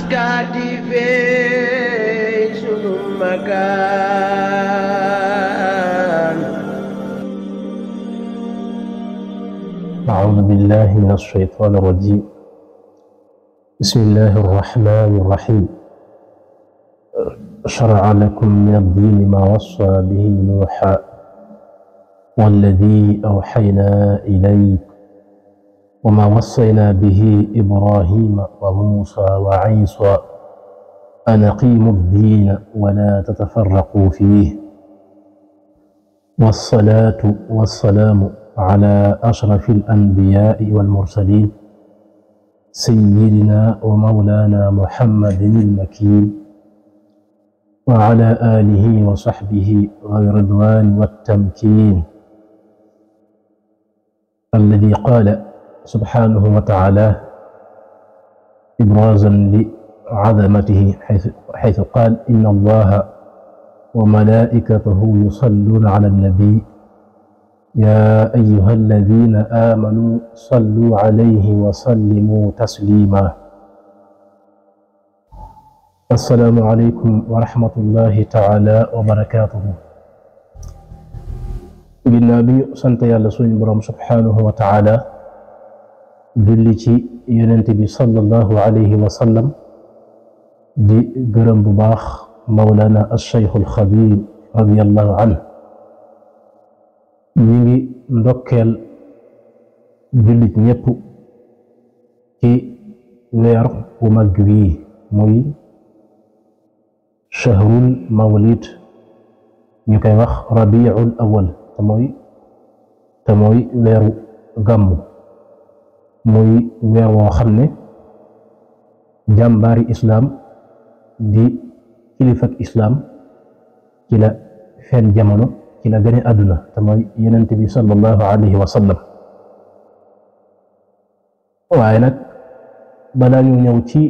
كاتفي سنو مكان. أعوذ بالله من الشيطان الرجيم. بسم الله الرحمن الرحيم. شرع لكم من الدين ما وصى به نوحا والذي أوحينا إليك وما وصينا به إبراهيم وموسى وعيسى أن أقيموا الدين ولا تتفرقوا فيه. والصلاة والسلام على أشرف الأنبياء والمرسلين سيدنا ومولانا محمد المكين وعلى آله وصحبه ذوي الرضوان والتمكين الذي قال سبحانه وتعالى إبرازا لعظمته حيث قال إن الله وملائكته يصلون على النبي يا أيها الذين آمنوا صلوا عليه وسلموا تسليما. السلام عليكم ورحمة الله تعالى وبركاته. ginnaaw bi ñu sant yàlla suñu borom subhanahu wa taala julli ci yonent bi sallallahu alayhi wa sallam di gërëm bu baax mawlana al-Cheikh al-Xadim radiyallahu anhu. ñi ngi ndokkeel jullit ñépp ci weer bu mag wi muy shahrul mawlid ñu koy wax rabiul awal te mooy weeru gàmmu, muy weer woo xam ne jàmbaari islaam di kilifak islaam ci la feeñ jamono, ci la gëne àdduna te mooy yonent bi sallallahu alayhi wa sallam. waaye nag balaa ñu ñëw ci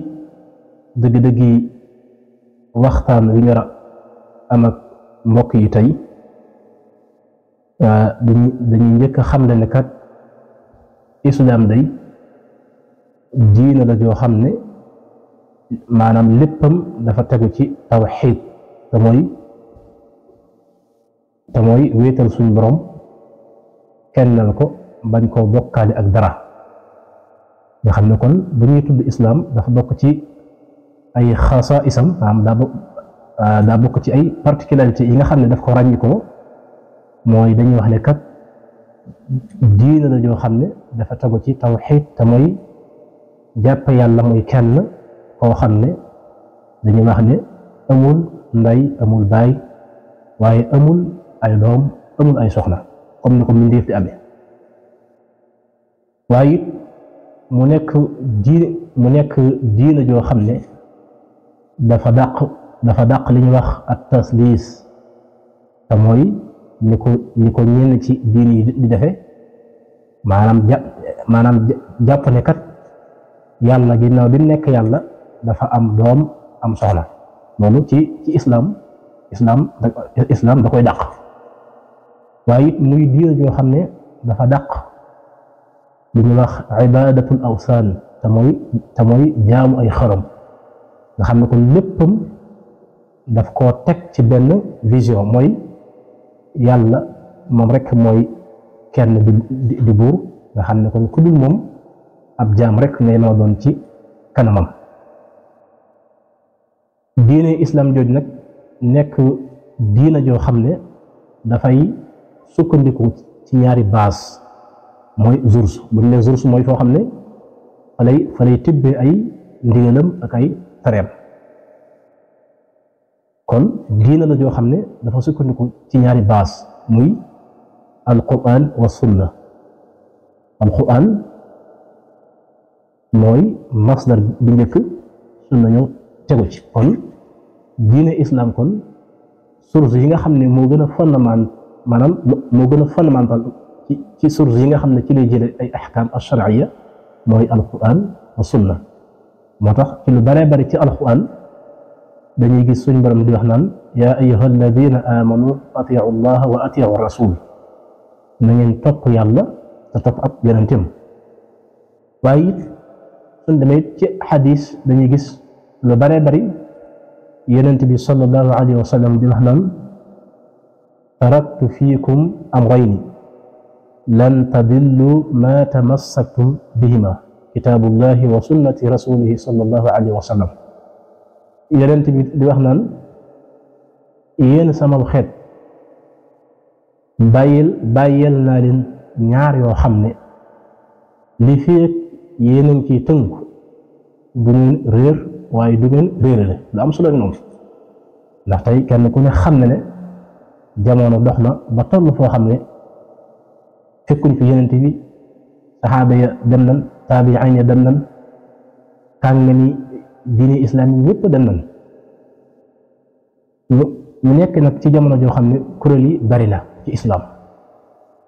dëgg-dëggi waxtaan wi ñu am ak mbokk yi tey dañuy njëkk a xamle ne kat islaam day diina la joo xam ne maanaam léppam dafa tegu ci tawxiid te mooy wéetal suñ borom kennal ko bañ koo bokkaale ak dara. nga xam ne kon bu ñuy tudd islaam dafa bokk ci ay xasaa'isam daa bokk ci ay particularité yi nga xam ne daf ko ràññi ko mooy dañuy wax ne kat diina la joo xam ne dafa tegu ci tawxiid te mooy jàpp yàlla muy kenn koo xam ne dañuy wax ne amul ndey amul baay waaye amul ay doom amul ay soxna comme ni ko mbindeef di amee. waaye it mu nekk diina joo xam ne dafa dàq li ñuy wax at tasliis te mooy ni ko ñenn ci diin yi di defe maanaam jàpp ne kat yàlla ginnaaw bi nekk yàlla dafa am doom am soxna. loolu ci islam da koy dàq. waaye it muy diina joo xam ne dafa dàq li ñuy wax ibadatul awsaan te mooy jaamu ay xaram. nga xam ne kon léppam daf koo teg ci benn vision, mooy yàlla moom rek mooy kenn di buur. nga xam ne kon ku dul moom ab jaam rek ngay mën a doon ci kanamam. diine islam jooju nag nekk diina joo xam ne dafay sukkandiku ci ñaari baas, mooy zurs. bu ñu nee zurs mooy foo xam ne fa lay tibbee ay ndigalam ak ay tereem. kon diina la joo xam ne dafa sukkandiku ci ñaari baas, muy alquran wa sunna. alquran mooy masdar bi njëkk, sunna ñëw tegu ci. kon diine islam kon source yi nga xam ne moo gën a fondamental ci source yi nga xam ne ci lay jële ay ahkam ash-shar'iyya mooy alquran wa sunna. moo tax ci lu baree bari ci alquran dañuy gis suñ borom di wax naan yaa ayyuha alladina amanu atiu llaha wa atiu rasul, na ngeen topp yàlla te topp ab yonentam. waaye it suñ demee ci xadis dañuy gis lu bare bari yonent bi sallallahu alayhi wa sallam di wax naan taraktu fiikum amrayni lan tadillu ma tamassaktum bihima kitaabullahi wa sunnati rasulihi sallallahu alayhi wa sallam. yonent bi di wax naan yéen sama xeet bàyyil naa leen ñaar yoo xam ne li feek yéen a ngi ciy tënku du ngeen réer waaye du ngeen réerale lu am solo noonu ndax tey kenn ku ne xam ne jamono dox na ba toll foo xam ne fekkuñ fi yonent bi saxaaba ya dem nañ taabiin ya dem nañ kàngami diine islam yi ñëpp dem nañ ñu nekk nag ci jamono joo xam ne kuréel yi bari na ci islam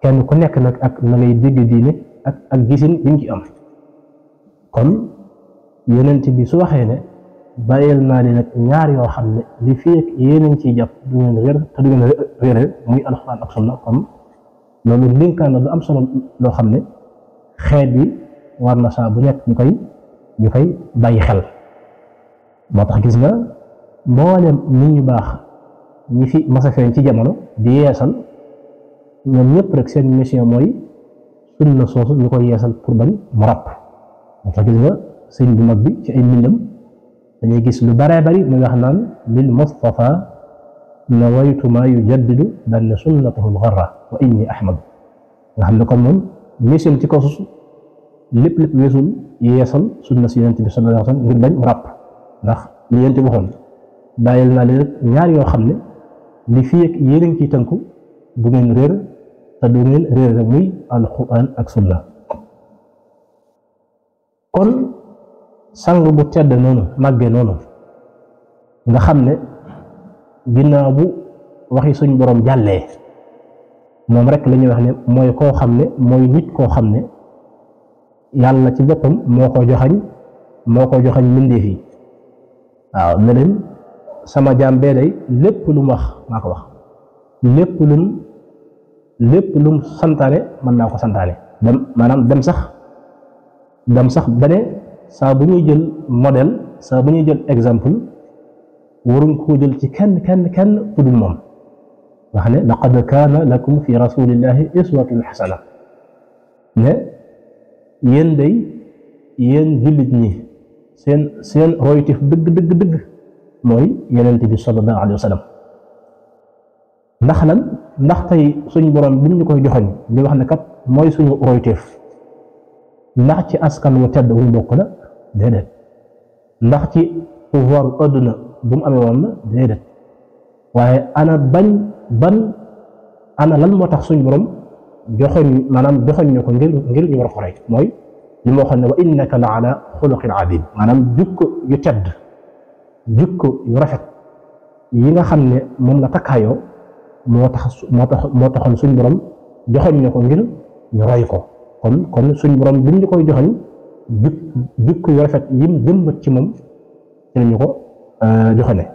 kenn ku nekk nag ak na ngay dégg diine ak gisin bi mu ci am kon yonent bi su waxee ne bàyyil naa leen nag ñaar yoo xam ne li fii ak yéen a ngi ciy jàpp du ngeen réer te du ngeen réere muy alxuraan ak sunna comme loolu ndénkaan la lu am solo loo xam ne xeet bi war na saa bu nekk ñu koy bàyyi xel. moo tax gis nga mboolem nit ñu baax ñi fi mas a feeñ ci jamono di yeesal ñoom ñëpp rek seen mission mooy sunna soosu ñu koy yeesal pour bañ mu ràpp. moo tax gis nga sëñ bu mag bi ci ay mbindam dañuy gis lu baree bari muy wax naan lil Mustafa nawaytu maa yujaddidu daan ne sunnatahu al-gharra wa inni ahmad nga xam ne kon moom mission ci kaw suuf lépp weesul yeesal sunna si yonent bi sallallahu alayhi wa sallam ngir bañ mu ràpp ndax li yonent bi waxoon bàyyil naa leen ñaar yoo xam ne li fii ak yéen a ngi ciy tënku du ngeen réer te du ngeen réer rek muy alquran ak sunna. kon sang bu tedd noonu màggee noonu nga xam ne ginnaaw bu waxi suñ borom jàllee moom rek la ñuy wax ne mooy koo xam ne mooy nit koo xam ne yàlla ci boppam moo ko joxañ mbindeef yi waaw ne leen sama jaam bee day lépp lu mu wax maa ko wax lépp lum santaane mën naa ko santaane dem sax ba ne saa bu ñuy jël modèle saa bu ñuy jël exemple waruñ koo jël ci kenn ku dul moom wax ne laqad kaana lakum fi rasulillahi uswatun xasana ne yéen jullit ñi seen roytif dëgg mooy yonent bi sallallahu alayhi wa sallam ndax tey suñ borom bi ñu koy joxoñ li wax ne kat mooy suñu roytif ndax ci askan wu tedd wu bokk la déedéet ndax ci pouvoir adduna bu mu amee woon la déedéet waaye ana lan moo tax suñ borom joxoñ ñu ko ngir ñu war ko roy mooy li moo xam ne wa innaka la ala xuluqin azim maanaam jukko yu tedd jukko yu rafet yi nga xam ne moom la takkaayoo moo taxoon suñ borom joxoñ ñu ko ngir ñu roy ko kon suñ borom bi ñu koy joxoñ jukko yu rafet yim jëmbat ci moom ci la ñu ko joxone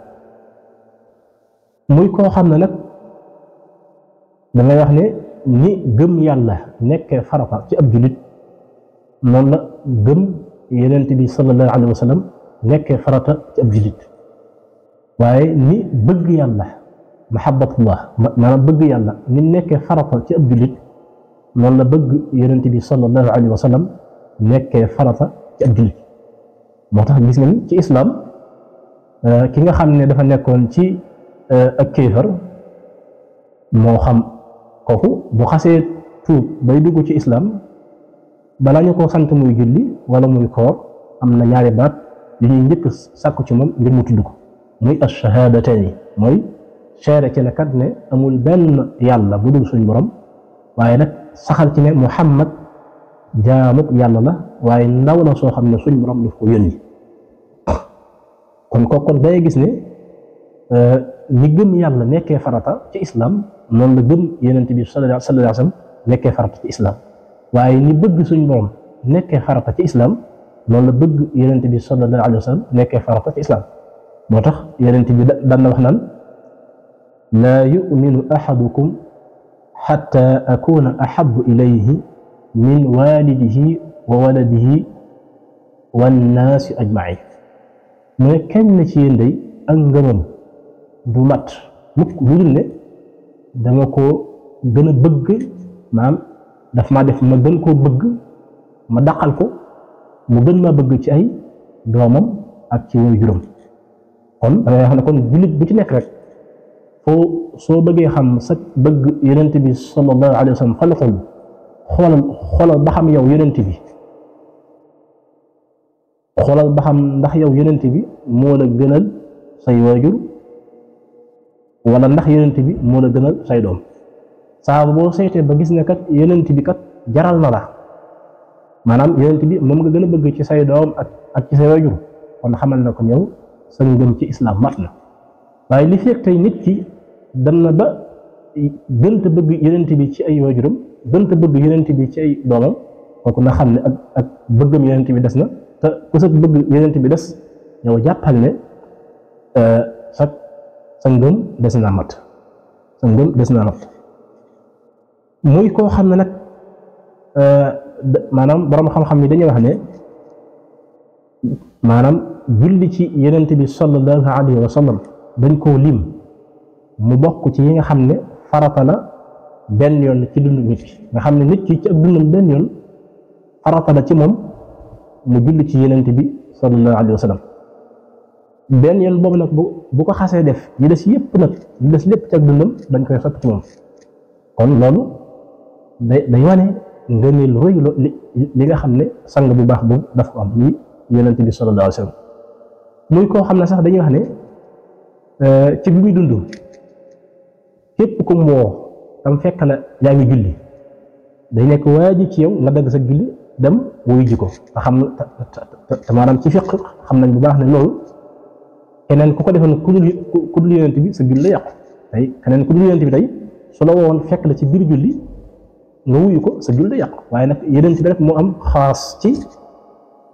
muy koo xam ne nag dangay wax ne ni gëm yàlla nekkee farata ci ab jullit noonu la gëm yonent bi sallallahu alayhi wa sallam nekkee farata ci ab jullit waaye ni bëgg yàlla mahabbatullah maanaam bëgg yàlla ni nekkee farata ci ab jullit noonu la bëgg yonent bi sallallahu alayhi wa sallam nekkee farata ci ab jullit moo tax gis ngeen ci islam ki nga xam ne dafa nekkoon ci ak kéefar moo xam kooku bu xasee tuub bay dugg ci islam balaa ñu ko sant muy julli wala muy koor am na ñaari baat yu ñuy njëkk sàkku ci moom ngir mu tudd ko muy ash-shahadatayni mooy seere ci ne kat ne amul benn yàlla bu dul suñ borom waaye nag saxal ci ne Muhammad jaamub yàlla la waaye ndaw la soo xam ne suñ borom daf ko yónni kon day gis ne ni gëm yàlla nekkee farata ci islam noonu la gëm yonent bi sallallahu alayhi wa sallam nekkee farata ci islam waaye ni bëgg suñ borom nekkee farata ci islam noonu la bëgg yonent bi sallallahu alayhi wa sallam nekkee farata ci islam moo tax yonent bi daan na wax naan laa yuminu ahadukum xatta akuna ahabu ilayhi min walidihi wa waladihi wannaasi ajmain mu ne kenn na ci yéen day ak ngëmam du mat mukk lu dul ne dama ko gën a bëgg maanaam daf maa def ma gën koo bëgg ma daqal ko mu gën maa bëgg ci ay doomam ak ci woy juróom kon dangay xam ne kon jullit bu ci nekk rek foo soo bëggee xam sa bëgg yonent bi sallallahu alayhi wa sallam fan la toll xoolal ba xam yow yonent bi xoolal ba xam ndax yow yonent bi moo la gënal say waajur wala ndax yonent bi moo la gënal say doom saa boo seetee ba gis ne kat yonent bi kat jaral na la maanaam yonent bi moom nga gën a bëgg ci say doom ak ci say waajur kon xamal na kon yow sa ngëm ci islam mat na waaye li fekk tey nit ki dem na ba gënta bëgg yonent bi ci ay waajuram gënta bëgg yonent bi ci ay doomam kooku na xam ne ak bëggam yonent bi des na te ku sa bëgg yonent bi des yow jàppal ne sa ngëm des naa mat sa ngëm des naa mat muy koo xam ne nag maanaam borom xam-xam yi dañuy wax ne maanaam julli ci yonent bi sallallahu alayhi wa sallam dañ koo lim mu bokk ci yi nga xam ne farata la benn yoon ci dundu nit ki nga xam ne nit ki ci ak dundam benn yoon farata la ci moom mu julli ci yonent bi sallallahu alayhi wa sallam benn yoon boobu nag bu ko xasee def yi des yëpp nag yi des lépp ci ak dundam dañ koy sotti ci moom kon loolu day wane ngëneel rëy li nga xam ne sang bu baax boobu daf ko am muy yonent bi sallallahu alayhi wa sallam muy koo xam ne sax dañuy wax ne ci bi muy dund képp ku mu woo tam fekk la yaa ngi julli day nekk waajib ci yow nga dagg sa julli dem wuyu ji ko te xam te maanaam ci fiq xam nañ bu baax ne loolu keneen ku ko defoon ku dul yonent bi sa julli la yàqu tey keneen ku dul yonent bi tey su la woowoon fekk la ci biir julli nga wuyu ko sa julli la yàqu waaye nag yonent bi rek moo am xaas ci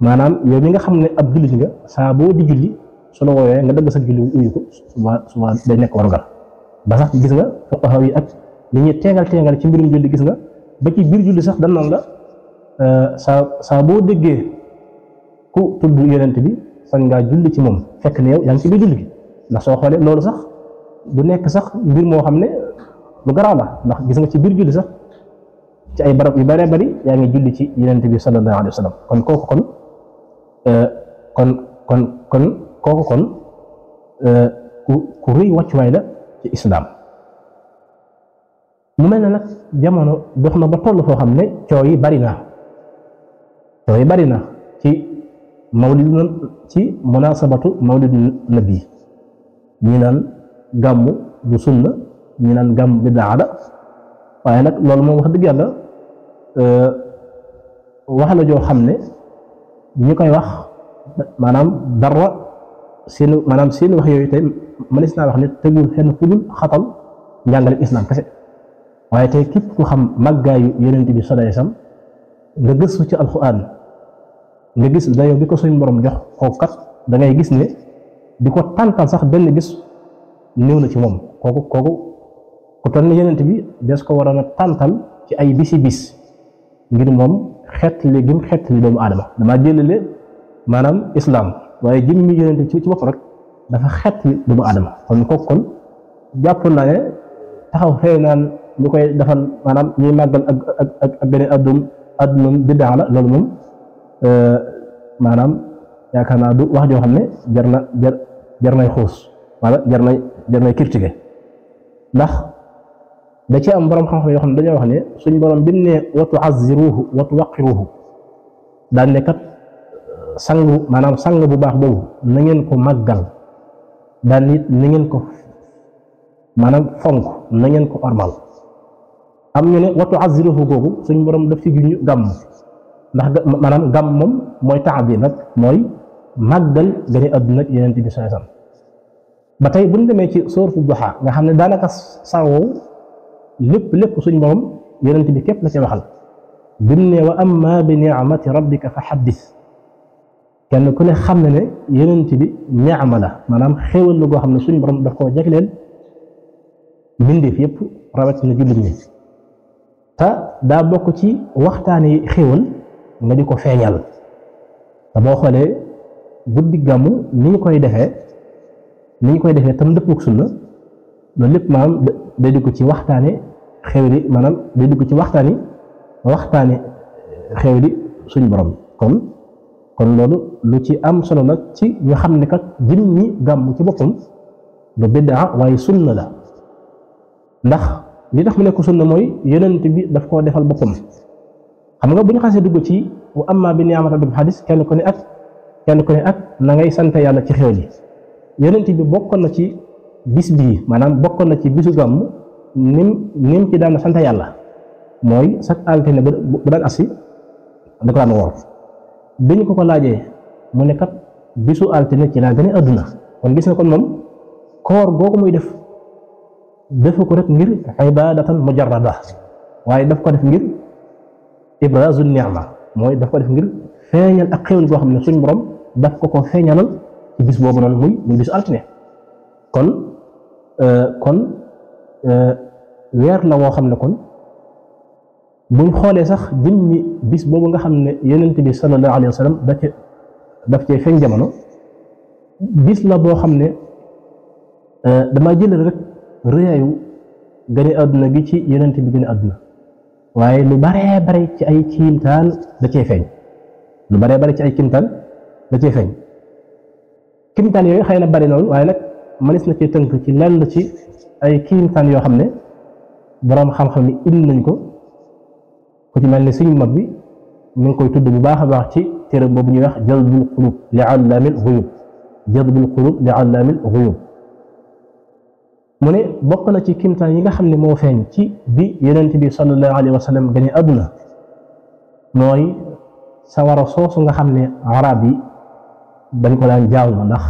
maanaam yow mi nga xam ne ab jullit nga saa boo di julli su la woowee nga dagg sa julli wuyu ko suba day nekk warugar ba sax gis nga fuqaha yi ak li ñuy teegal ci mbirum julli gis nga ba ci biir julli sax dañ naan la saa boo déggee ku tudd yonent bi sañ ngaa julli ci moom fekk ne yow yaa ngi ci biir julli gi ndax soo xoolee loolu sax du nekk sax mbir moo xam ne lu garaaw la ndax gis nga ci biir julli sax ci ay barab yu bëree bëri yaa ngi julli ci yonent bi sallallahu alayhi wa sallam kon kooku kon ku rëy wàccuwaay la ci islam mu mel ne nag jamono dox na ba toll foo xam ne coow yi bari na ci mawlid ci munasabatu mawlid nabi ñi naan gàmmu du sunna ñi naan gàmmu bidaa la waaye nag loolu moom wax dëgg yàlla wax la joo xam ne ñi koy wax maanaam dara seen wax yooyu tey mënees naa wax ne tegul fenn fu dul xatal njàngale islam kese waaye tey képp ku xam màggaayu yonent bi sallallahu alayhi wasallam nga gëstu ci alquran nga gis dayoo bi ko suñ borom jox kooku kat da ngay gis ne di ko tàntal sax benn gis néew na ci moom kooku ku toll ne yonent bi des ko waroon a tàntal ci ay bis ngir moom xeetli doomu aadama damaa jëlale maanaam islam waaye jëmmi yonent bi ci bopp rek dafa xeetli doomu aadama kon jàpp naa ne taxaw xëy naan ñu koy defal maanaam ñuy màggal ak beneen addunam biddaa la loolu moom maanaam yaakaar naa du wax joo xam ne jar nay xuus wala jar nay critiquer ndax da ci am borom xam-xam yoo xam ne dañoo wax ne suñ borom bi mu ne wa tu'azziruhu wa tuwaqqiruhu daan ne kat sang bu baax boobu na ngeen ko màggal daan nit na ngeen ko maanaam fonk na ngeen ko ormal am ñu ne wa tu'azziruhu googu suñ borom daf ci juñu gàmm ndax maanaam gàmm moom mooy ta'zim nag mooy màggal gane àdduna ak Yonent bi sallallahu alayhi wasallam ba tey bu ñu demee ci sourate Duha nga xam ne daanaka sawoo lépp suñ borom Yonent bi képp la ci waxal bi mu ne wa amma bi ni'mati rabbika fa haddith kenn ku ne xam ne Yonent bi ni'ma la maanaam xéewal la goo xam ne suñ borom daf koo jagleel mbindeef yëpp rawatina jullit ñi te daa bokk ci waxtaani xéewal nga di ko feeñal te boo xoolee guddi gàmmu ni ñu koy defee tam dëppoo ak sunna loolu lépp maanaam day dugg ci waxtaane xewli maanaam day dugg ci waxtaane xewli suñ borom kon loolu lu ci am solo la ci ñu xam ne kat jëmmi gàmmu ci boppam du biddaa waaye sunna la ndax li tax mu nekk sunna mooy yonent bi daf koo defal boppam xam nga bu ñu xasee dugg ci wa amma bi ni'mati rabbika xadis kenn ku ne ak na ngay sant yàlla ci xew li yonent bi bokkoon na ci bis bii maanaam bokkoon na ci bisu gàmm nim ci daan sant yàlla mooy chaque altine bu daan assi da ko daan woor bi ñu ko laajee mu ne kat bisu altine ci laa gën a àdduna kon gis nga kon moom koor googu muy defu ko rek ngir ibadatan mujarrada waaye daf ko def ngir ibrazu ni'ma mooy daf ko def ngir feeñal ak xéwal goo xam ne suñ borom daf ko feeñalal ci bis boobu noonu muy bisu altine kon weer la woo xam ne kon buñ xoolee sax jëmmi bis boobu nga xam ne yonent bi sallallahu alayhi wa sallam daf cee feeñ jamono bis la boo xam ne damaa jël rek rëyaayu gane àdduna gi ci yonent bi gane àdduna waaye lu baree bare ci ay kiimtaan da cee feeñ kiimtaan yooyu xëy na bari noonu waaye nag mënees na cee tënk ci lenn ci ay kiimtaan yoo xam ne boroom xam-xam yi indi nañ ko ku ci mel ni suñu mag bi mi ngi koy tudd bu baax a baax ci téere boobu ñuy wax jalbul qulub li allaamil ghuyub mu ne bokk na ci kimtaan yi nga xam ne moo feeñ ci bi yonent bi sallallahu alayhi wa sallam gane àdduna mooy sawara soosu nga xam ne arab yi dañ ko daan jaamu ndax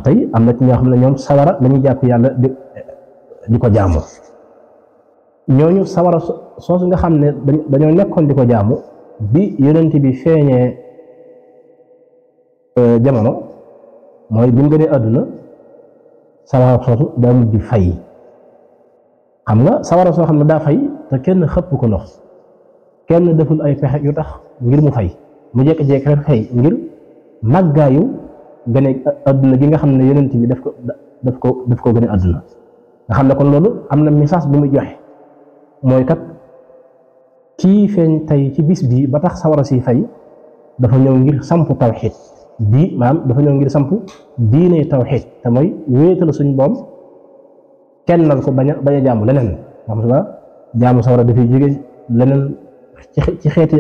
tey am na ci ñoo xam ne ñoom sawara lañuy jàpp yàlla di ko jaamu ñooñu sawara soosu nga xam ne dañoo nekkoon di ko jaamu bi yonent bi feeñee jamono mooy bi mu gënee àdduna sawara soosu daa mujj fay xam nga sawara soo xam ne daa fay te kenn xëpp ko ndox kenn deful ay pexe yu tax ngir mu fay mu jékki-jékki rek fay ngir màggaayu gëne àdduna gi nga xam ne yonent bi daf ko gëne àdduna nga xam ne kon loolu am na message bu muy joxe mooy kat kii feeñ tey ci bis bii ba tax sawara si fay dafa ñëw ngir samp tawxiid dafa ñëw ngir samp diine tawxiid te mooy wéetal suñ boom kennal ko bañ a jaamu leneen xam nga jaamu sawara dafay jóge leneen ci xeeti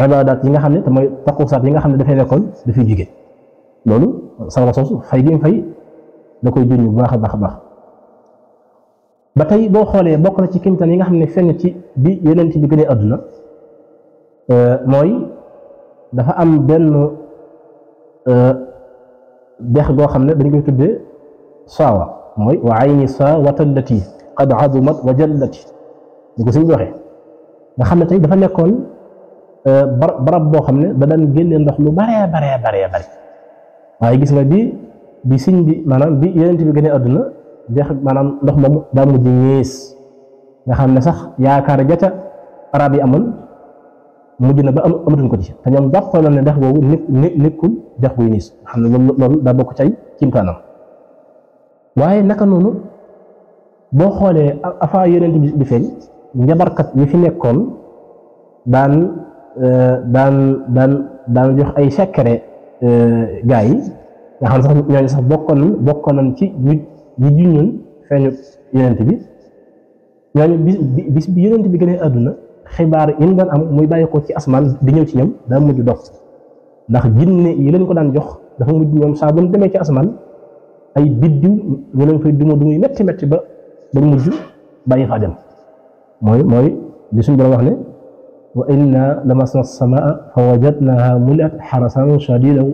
ibaadaat yi nga xam ne te mooy taqusaat yi nga xam ne dafay nekkoon dafay jóge loolu sawara soosu fay gi mu fay da koy junj bu baax a baax a baax ba tey boo xoolee bokk na ci kimtaan yi nga xam ne feeñ ci bi yonent bi gënee àdduna mooy dafa am benn dex goo xam ne dañ koy tuddee saawa mooy wa ayni saawatallati qad azumat wa jallati ñu ko suñ waxee nga xam ne tey dafa nekkoon barab boo xam ne da daan génne ndox lu baree bari waaye gis nga bi siñ bi maanaam bi yonent bi gënee àdduna dex maanaam ndox moomu daa mujj ñees nga xam ne sax yaakaar jata arab yi amoon mujj na ba amatuñ ko ci te ñoom jàppaloon ne dex boobu nekkul dex buy niis nga xam ne loolu daa bokk cay kimtaanam waaye naka noonu boo xoolee avant yonent bi di feeñ njabarkat yi fi nekkoon daan jox ay secret gaa yi nga xam ne sax ñooñu sax bokkoon nañ ci ñi juñoon feeñu yonent bi ñooñu bis bi yonent bi gënee àdduna xibaar yi ñu daan am muy bàyyi ko ci asmaan di ñëw ci ñoom daa mujj dox ndax jinne yi leen ko daan jox dafa mujj ñoom saa bu ñu demee ci asmaan ay biddiw ñu leen fay duma yu metti ba dañ mujj bàyyi faa dem mooy li suñu borom wax ne wa inna lamasna as-samaa fa wajadnaha muliat xarasan shadidan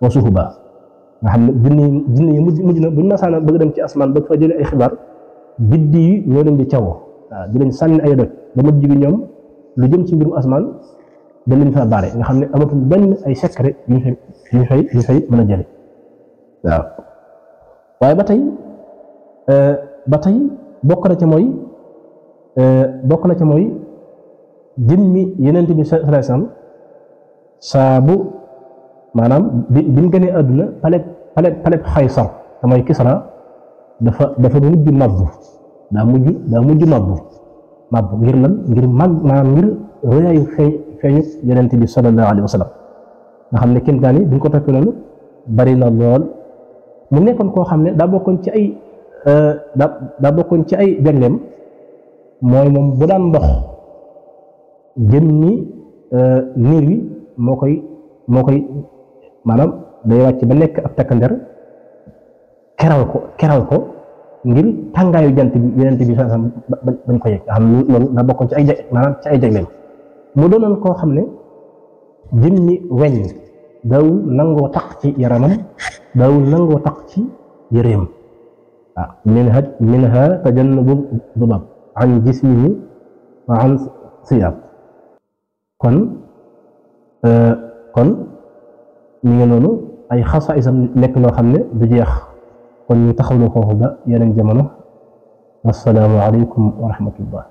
wa suhuba nga xam ne jinne yi mujj na buñ masaana bëgg dem ci asmaan ba fa jëlee ay xibaar biddi yi ñoo leen di caw waaw di leen sànni ay doj ba mujj gi ñoom lu jëm ci mbirum asmaan da leen fa baare nga xam ne amatul benn ay secret yu fay mën a jële waaw waaye ba tey bokk na ca mooy jëmmi Yonent bi sallallahu alayhi wasallam saa bu maanaam bi mu gënee àdduna paleb Xaysar te mooy Kisra dafa mujj mabbu daa mujj mabbu ngir lan ngir maanaam ngir rëyaayu feeñu Yonent bi sallallahu alayhi wa sallam nga xam ne kéemtaan yi bu ñu ko toppee noonu bari na lool mu nekkoon koo xam ne daa bokkoon ci ay jagleem mooy moom bu daan ndox jën ñi niir wi moo koy maanaam day wàcc ba nekk ab takkandeer keral ko ngir tàngaayu jant bi Yonent bi bañ ko yëg nga xam ne loolu daa bokkoon ci ay jagleem mu doonoon koo xam ne jën ñi weñ daawul nangoo taq ci yaramam daawul nangoo taq ci yëreem waaw minha tajannubu dubab an jismihi wa an siyab kon ñu ngi noonu ay xasaayisam nekk loo xam ne du jeex kon ñu taxawlu foofu ba yeneen jamono wassalaamu aleykum wa rahmatullah